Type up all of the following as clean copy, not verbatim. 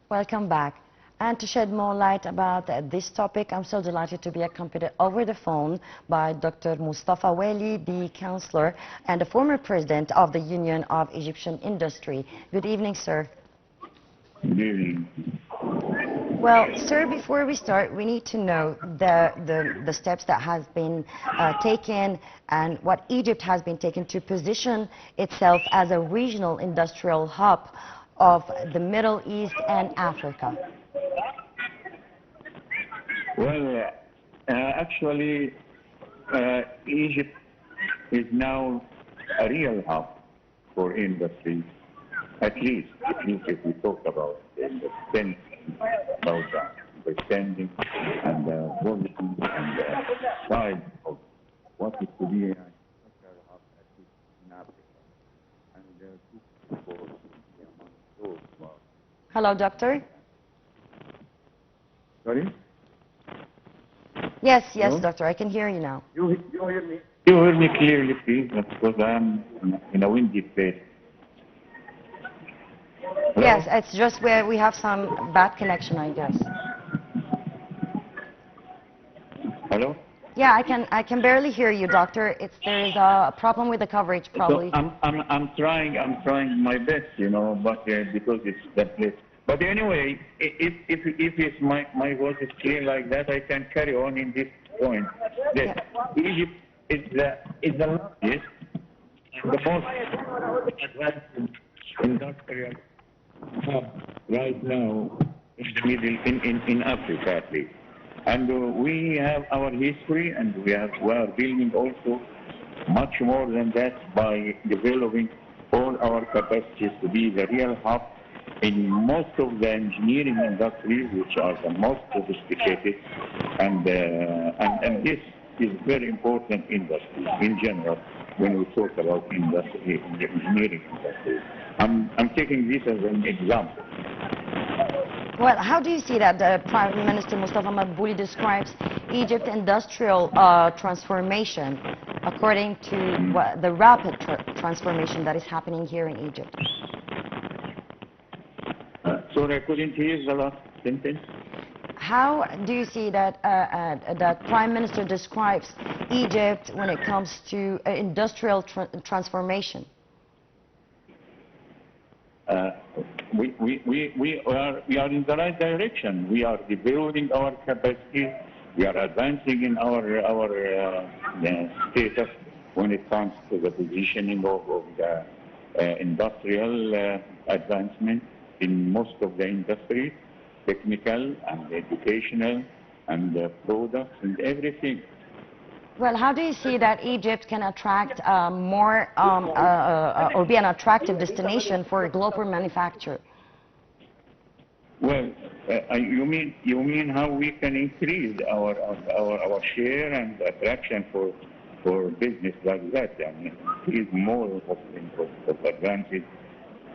Welcome back. And to shed more light about this topic, I'm so delighted to be accompanied over the phone by Dr. Mostafa Waly, the counselor and the former president of the Union of Egyptian Industry. Good evening, sir. Good evening. Well, sir, before we start, we need to know the steps that has been taken and what Egypt has been taking to position itself as a regional industrial hub of the Middle East and Africa. Well, actually, Egypt is now a real hub for industry, at least if we talk about the spending, about the spending and the volume and the size of what it could be an industrial hub, at least in Africa. And for among those. Hello, doctor. Sorry? Yes, Hello? doctor, I can hear you now. You hear me? You hear me clearly, please, because I'm in a windy place. Hello? Yes, it's just where we have some bad connection, I guess. Hello? Yeah, I can barely hear you, doctor. There is a problem with the coverage, probably. So I'm trying my best, but because it's that place. But anyway, if it's my voice is clear like that, I can carry on in this point. That Egypt is the largest and the most advanced industrial hub right now in the middle in Africa at least. And we have our history, and we are building also much more than that by developing all our capacities to be the real hub in most of the engineering industries, which are the most sophisticated, and this is very important industry in general when we talk about industry, in the engineering industry. I'm taking this as an example. Well, how do you see that Prime Minister Mostafa Madbouli describes Egypt's industrial transformation according to the rapid transformation that is happening here in Egypt? Sorry, I couldn't hear the last sentence. How do you see that that Prime Minister describes Egypt when it comes to industrial transformation? We are in the right direction. We are developing our capacity. We are advancing in our status when it comes to the positioning of the industrial advancement in most of the industries, technical and educational and products and everything. Well, how do you see that Egypt can attract more or be an attractive destination for global manufacture? Well, you mean how we can increase our share and attraction for business like that? I mean, increase more of advanced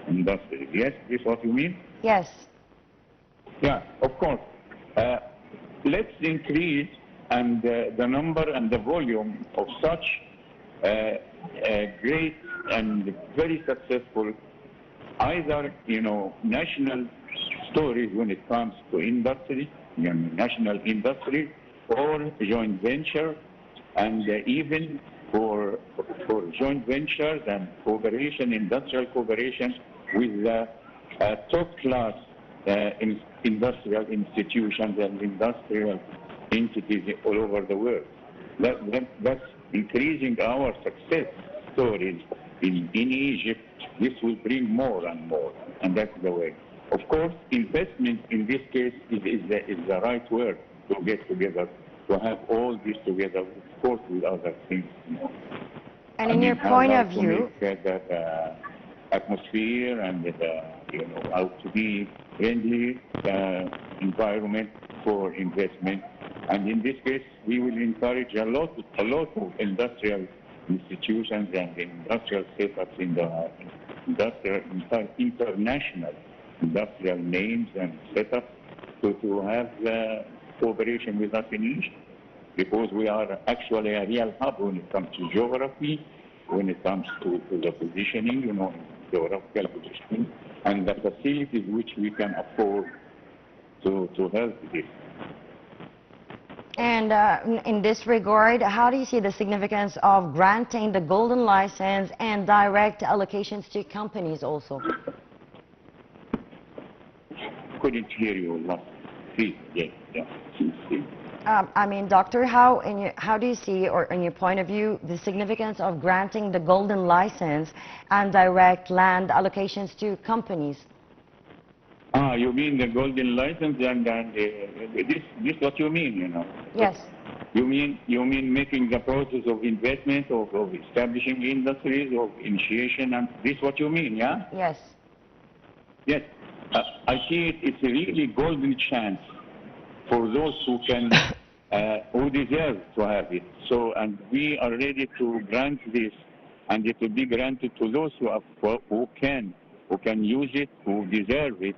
industry. Yes, is what you mean? Yes. Yeah, of course. Let's increase and the number and the volume of such great and very successful either national stories when it comes to industry, national industry, or joint venture, and even for joint ventures and cooperation, industrial cooperation with top class industrial institutions and industrial entities all over the world. That's increasing our success stories in Egypt. This will bring more and more, and that's the way. Of course, investment in this case is the right word to get together, to have all this together, of course, with other things. And in your point of view, that atmosphere and how to be friendly environment for investment. And in this case, we will encourage a lot of industrial institutions and industrial setups in the international industrial names and setups to have cooperation with us in Egypt, because we are actually a real hub when it comes to geography, when it comes to the positioning, geographical positioning, and the facilities which we can afford to help this. And in this regard, how do you see the significance of granting the golden license and direct allocations to companies also? Couldn't hear you last. Please, yes, yeah. I mean, Doctor, how do you see, or in your point of view, the significance of granting the golden license and direct land allocations to companies? You mean the golden license and this what you mean, you know? Yes. You mean making the process of investment, of establishing industries, of initiation, and this what you mean, yeah? Yes. Yes. I see it's a really golden chance for those who can, who deserve to have it. So, and we are ready to grant this, and it will be granted to those who can use it, who deserve it.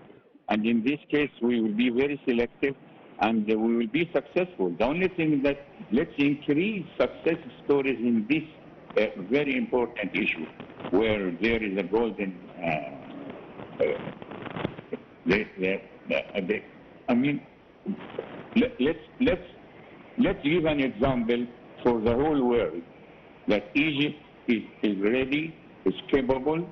And in this case, we will be very selective, and we will be successful. The only thing is that let's increase success stories in this very important issue, where there is a golden. I mean, let's give an example for the whole world that Egypt is ready, is capable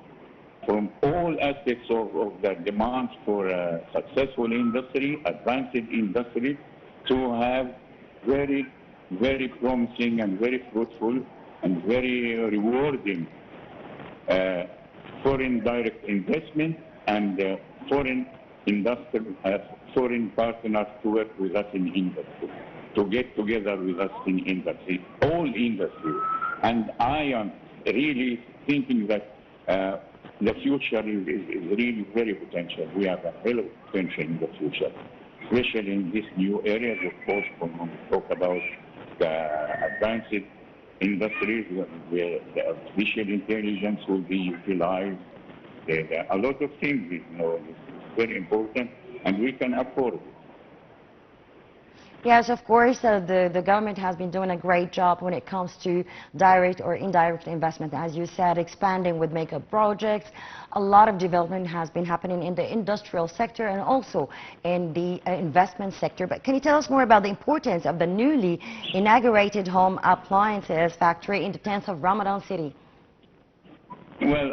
from all aspects of the demands for a successful industry, advanced industry, to have very, very promising and very fruitful and very rewarding foreign direct investment and foreign foreign partners to work with us in industry, to get together with us in industry, all industry. And I am really thinking that the future is really very potential. We have a hell of potential in the future, especially in these new areas, of course, when we talk about the advanced industries where the artificial intelligence will be utilized. There are a lot of things, you know, it's very important, and we can afford it. Yes, of course, the government has been doing a great job when it comes to direct or indirect investment. As you said, expanding with mega projects. A lot of development has been happening in the industrial sector and also in the investment sector. But can you tell us more about the importance of the newly inaugurated home appliances factory in the 10th of Ramadan City? Well,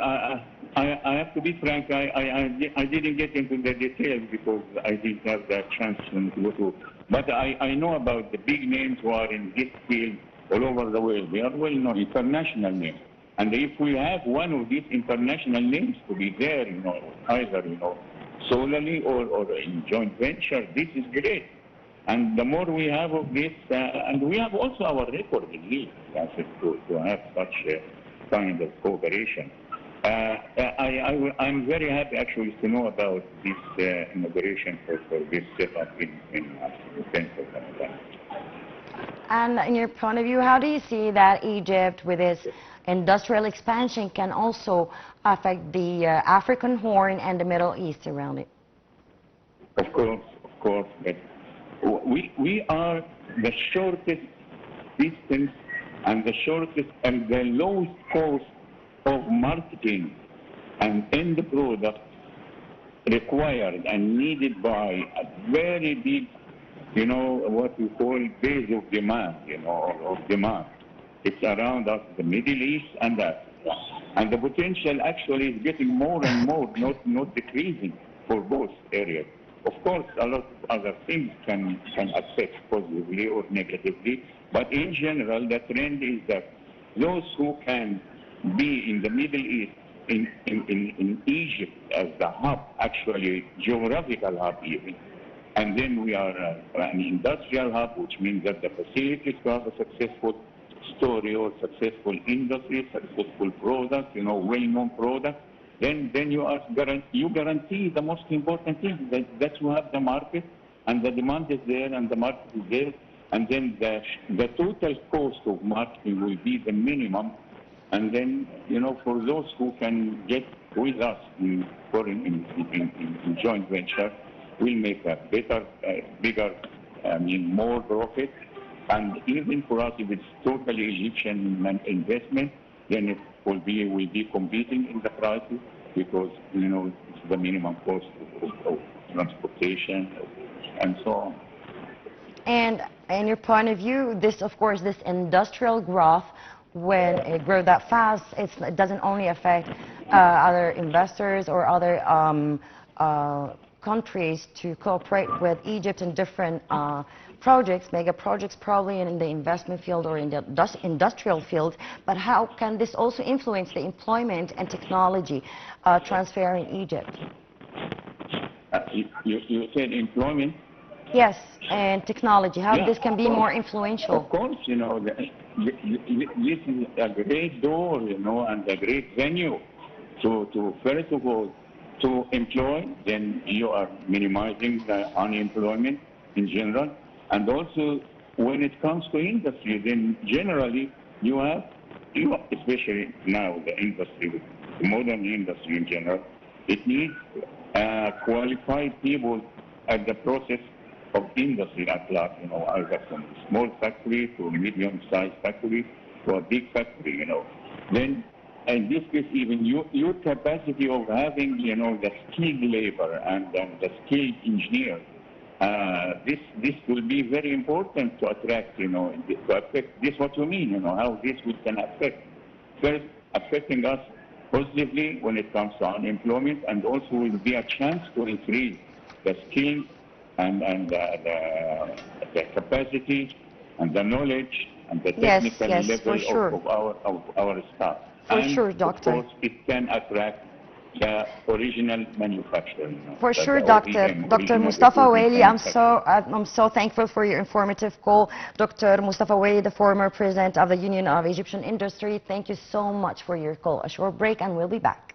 I have to be frank, I didn't get into the details because I didn't have the chance to go to. But I know about the big names who are in this field all over the world. They are well-known, international names. And if we have one of these international names to be there, you know, either, you know, solely or in joint venture, this is great. And the more we have of this, and we have also our record in here, to have such a kind of cooperation. I'm very happy actually to know about this inauguration for this setup in 10th of Ramadan. And in your point of view, how do you see that Egypt, with its industrial expansion, can also affect the African Horn and the Middle East around it? Of course. But we are the shortest distance and the shortest and the lowest cost of marketing and end product required and needed by a very big, you know, what we call base of demand, you know, of demand. It's around us, the Middle East and Africa. And the potential actually is getting more and more, not decreasing for both areas. Of course, a lot of other things can affect positively or negatively, but in general, the trend is that those who can be in the Middle East, in Egypt as the hub, actually geographical hub even, and then we are an industrial hub, which means that the facilities to have a successful story or successful industry, successful product, you know, well-known product, then you guarantee the most important thing, that you have the market, and the demand is there, and the market is there, and then the total cost of marketing will be the minimum. And then, you know, for those who can get with us in joint venture, we'll make a better, bigger, more profit. And even for us, if it's totally Egyptian investment, then it will be competing in the prices because, you know, it's the minimum cost of transportation, and so on. And in your point of view, this, of course, this industrial growth, when it grows that fast, it doesn't only affect other investors or other countries to cooperate with Egypt in different projects, mega projects, probably in the investment field or in the industrial field, but how can this also influence the employment and technology transfer in Egypt? You said employment? Yes, and technology, how Yeah, this can be more influential. Of course, you know, this is a great door, you know, and a great venue to first of all, to employ, then you are minimizing the unemployment in general. And also, when it comes to industry, then generally you have, especially now the industry, the modern industry in general, it needs qualified people at the process of industry at large, you know, either from small factory to medium-sized factory to a big factory, you know. Then, in this case, even your capacity of having, you know, the skilled labor and the skilled engineer, this will be very important to attract, you know, to affect this. What you mean, you know, how this can affect, first affecting us positively when it comes to unemployment, and also will be a chance to increase the skill and the capacity and the knowledge and the technical level of our staff. For sure, Doctor. Of course, it can attract the original manufacturer. You know, for sure, Dr. Mostafa Waly, I'm so thankful for your informative call. Dr. Mostafa Waly, the former president of the Union of Egyptian Industry, thank you so much for your call. A short break and we'll be back.